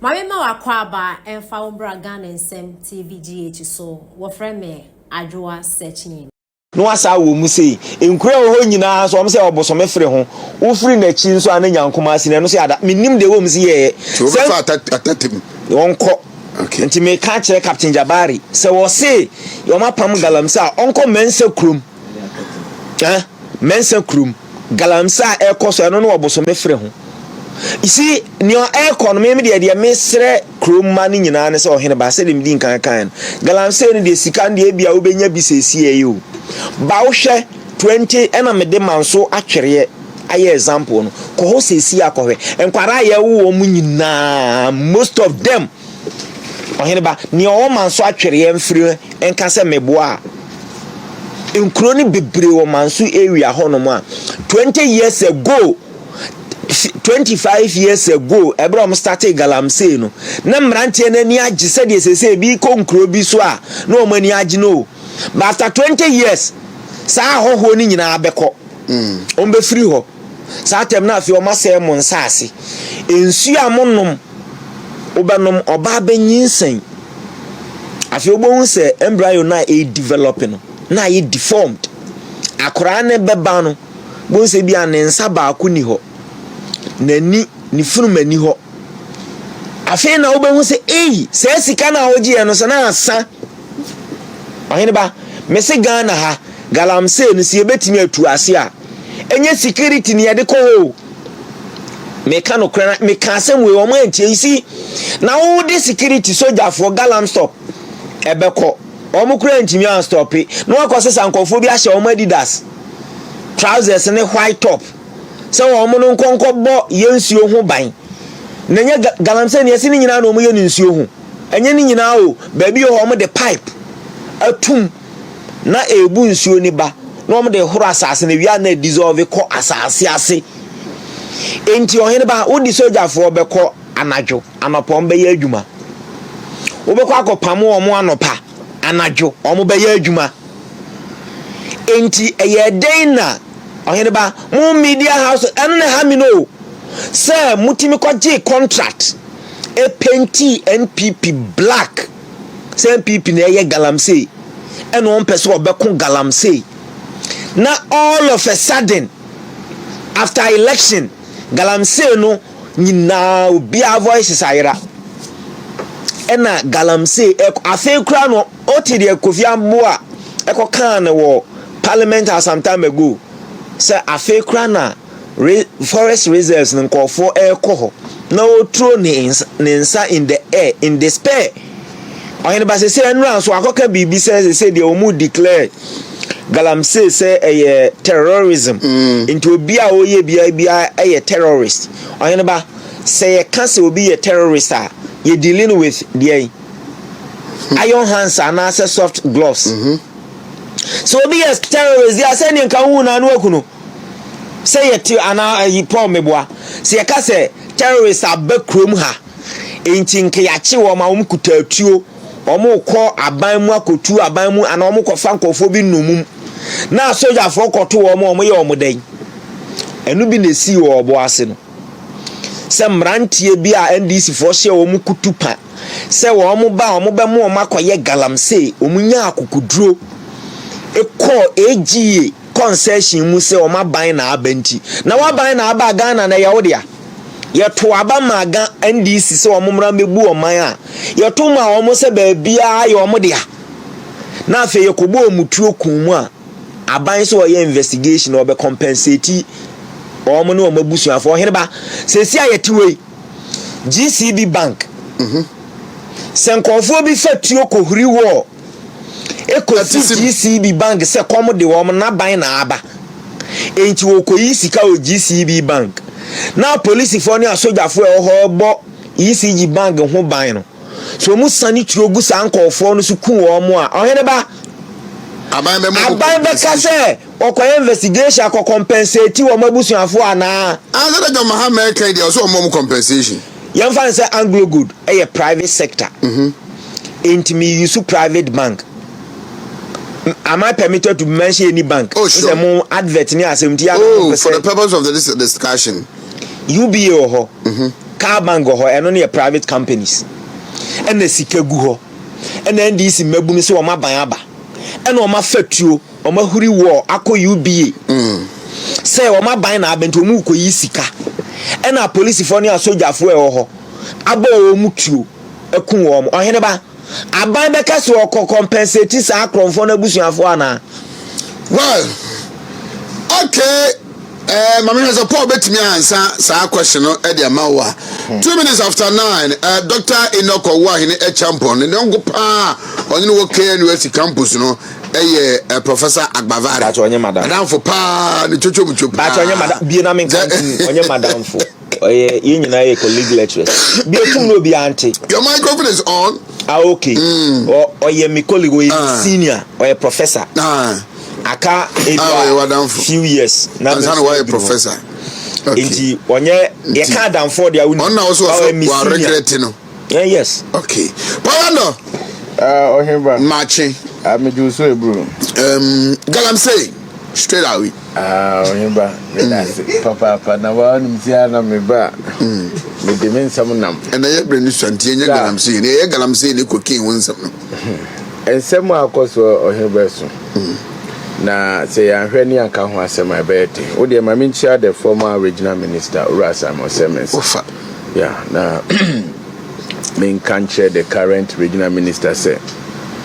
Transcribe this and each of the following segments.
Mama wakwaba emfa umbra Ghana nsem TVGH so wofre me adwoa searching no asa wo mu sei enkura ho nyina so om se obosome fere ho wo firi na chi nso ana nyankoma asine no se ada minim de wo mu se ye so be fa atatem wonko okay nti me ka kire Captain Jabari se wo se yo mapam Galamsey onko mense krum mense krum Galamsey ekoso eno no obosome fere ho isi nyo economy me de mesre kroma ni nyina ne se ohene ba se dem din kan Galamsey ne de sika de bia wo benya bi sesie yo ba wo hwe 20 ena me de manso atwere aye example no ko ho sesie akohwe enkwara ye wo mu nyina most of them ohene ba ni o manso atwere mfiri enka se meboa enkro ni bebre wo manso area hono a 20 years ago 25 years ago Abraham started Galamsey no na mrantie na ni agi se de sese bi konkro bi so a na o mani agi no but after 20 years sa hoho ni nyina abekọ on be free ho sa tem na afi o masem nsase ensu amonom obanom oba benyinsen afi obon se embryo na e developing na e deformed akora ne beba no bon se bia ne nsa ba ko ni ho nani ni funu mani ho afi na obehu se se sika na ogie no se na asa ohene ba mese Ghana ha Galamsey no se betimi atu ase a enye security ni yede ko ho me ka no kra me ka asem we o ma ntie isi na wo de security soldier for Galamsey ebeko o mu kra ntimi an stop no akose sankofo bi ahye o ma Adidas trousers ne white top so wo mo no nkonko bo yensuo ho ban na nya Galamsey ne yesi ni nyina na o mo ye nsuo ho enye ni nyina o ba bi ho mo de pipe atum na ebu nsuo ni ba na o mo de horo asase na wi na dissolve ko asase ase enti ohene ba wo di soldier fo be ko anadwo anopom be ye adwuma wo be ko akopam wo mo anopa anadwo o mo be ye adwuma enti eye den na ohene ba mu media house eno na ha mi no say mutimi kwaje contract e painti NPP black say NPP na ye Galamsey eno on person obekon Galamsey na all of a sudden after election Galamsey no nyina obi a voice sayra ena Galamsey afen kura no oti de Kofi Amboa ekokan na wo parliament some time ago say afe kra na forest reserves nkofo ekoho na otro ne nsa in the air in despair ohene ba se enra so akoka bibi say de omu declare Galamsey say terrorism into obi a oye bia terrorist ohene ba say cancel obi a terrorist you dealing with the iron hands and soft gloves so be as terrorists they are sending kan na no akuno say yet ana yi pom meboa say ka say terrorists abakrom ha enti nke ya che wo ma wo kutatuo wo mo ko aban mu akotu aban mu ana wo mo ko fa nkofo bi nomum na soldier fo koto wo mo ye wo mo dan enu bi na si wo obo ase no say mrantie bi a NDC fo hye wo mo kutupa say wo mo ba wo mo be mo makoye Galamsey wo mo nya akukuduro eko AGA concession mu se o maban na abanti na waban na aba Ghana na yawodia yeto aba maga NDC se o momra mebu o man a yeto ma o mo se ba bia ye o mo dia na afi yekobo omutuo kunmu a aban se o ye investigation o be compensate o mo no o mabusu afo hene ba se si ayetiwe GCB bank senkofo bi fatuo kohuri wo ekosi GCB bank se komo de wo na ban na aba enti wo koyi sika o GCB bank na police for ni asoja fo e ho bo ECG bank ho ban no so mu sani turogu sankofo no su ku wo mo a ohene ba aban be ka se okoye investigation akọ compensate wo mabusuafo ana anza da Muhammad kai dia so mo compensation yan fan say Anglo Good e private sector enti me use private bank. Am I permitted to mention any bank? Oh, sure. Advert for the purpose of this discussion. UBA car bank go ho eno ne private companies ena sika gu ho ena ndc mabu ni se o maban aba ena o mafatuo o mahuri wo akọ UBA say o maban na abento mu ko yi sika ena police for ne asojafo e ho aba o mutuo ekun wo mo ohene ba aban be kase o compensate sa akronfo na busuafo ana. Well, okay. Mama has a poor bet me answer sa question no e dia mawa. 2 minutes after 9, Dr. Inoko wa hine e champion ne ngo pa onye no KNUST campus no Professor Agbavari. That's onye madam for pa ne chocho mucho pa. That's onye madam bi na men kan onye madam for. Oye yin nyina ye colleague lecturers. Bi otum no bi ante. Your microphone is on. Ah okay. Oye mi colleague we senior oye professor. Aka few years na why professor. Okay. Inti onye ye ka down for dia uni. On also regretting no. Yes. Okay. Pawando. Ohimba. Matching. Me do so bro. Galamsey straight away. Ohimba. Papa na wa nim sia na me ba. Me de men sam nam. And na ye brand swantie nya Galamsey. Ne ye Galamsey ne kokin won sam no. Ensem akoso Ohimba so. Na say ahwe ni anka ho asem abete wo de ma minchia the former regional minister Urasa Mosemes ofa na main country the current regional minister say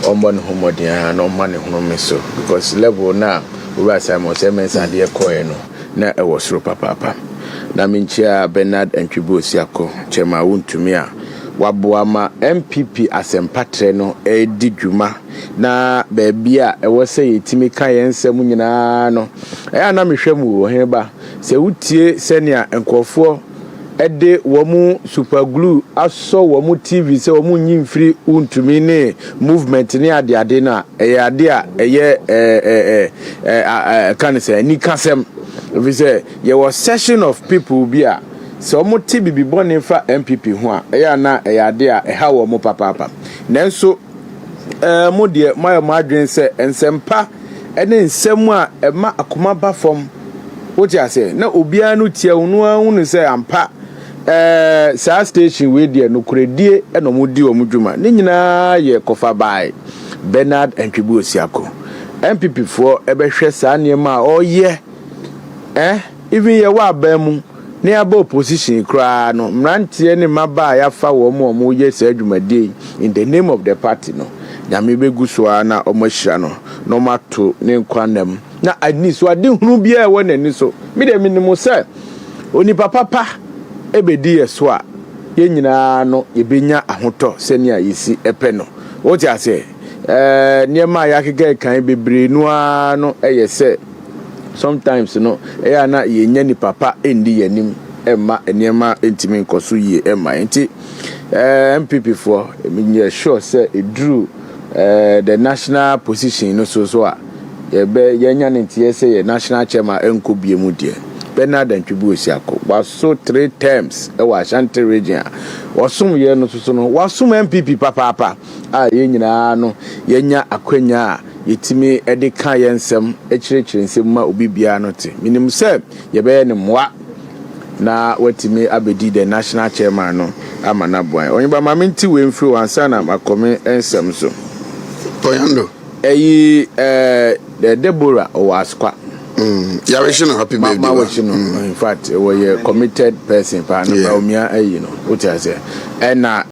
ombon homodia na omane hono so because level na Urasa Mosemes and the koe no na e was ro papa na minchia Bernard Ntwibosi akọ chema wontumi a waboama NPP asempatre no edi dwuma na baby a ewo se yetimi ka yensem nyina no na mehwemu wo heba se wutie senia enkofo ede wo mu super glue aso wo mu TV se wo mu nyimfiri untumi ne movement ne ade na ade a kan se ni kasem we say there was session of people be a so mo ti bibi bone fa NPP ho a na ade a ha wo mo papa nanso mo de madwen se ensempa ene nsem a ema akoma ba fom wote ase na obia no tia unu anu se ampa sa station we de no kuredie eno mo di o mo dwuma ne nyina ye kofa bai Bernard Ntwibosi akọ NPP for ebehwe sa niema oye even ye wa ba mu ne aba opposition kra no mrantie ne maba ya fa wo mo ye sa adwumade in the name of the party no nyame begu so na omohira no mato ne nkwanam na adni so ade hunu bia wo nani so me de minimo se oni papa ebedi yeso a ye nyina no yebenya ahoto senia yesi epe no wo ti ase niema ya keke kan bebre no no eyese sometimes no na yenya ni papa endi yanim emma niema entimi nkoso yie emma enti MPP for me sure say edru the national position no so a yenya ntie say ye national chairman enko biemu die Bernard Ntwibosi akọ waso 3 terms wa Ashanti region wasum ye no so no wasum MPP papa a ye nyina no yenya akwanya yetimi ede ka yensem ekirikire nsem ma obi bia no te minim se ye be ne moa na watimi abedi the national chairman no amana boy onyiba mamenti we mfiri wansa na makome ensem so Poyando the Deborah Owaskwa ya wish no happy birthday ma wish no in fact we committed person pa na ba omia what I say na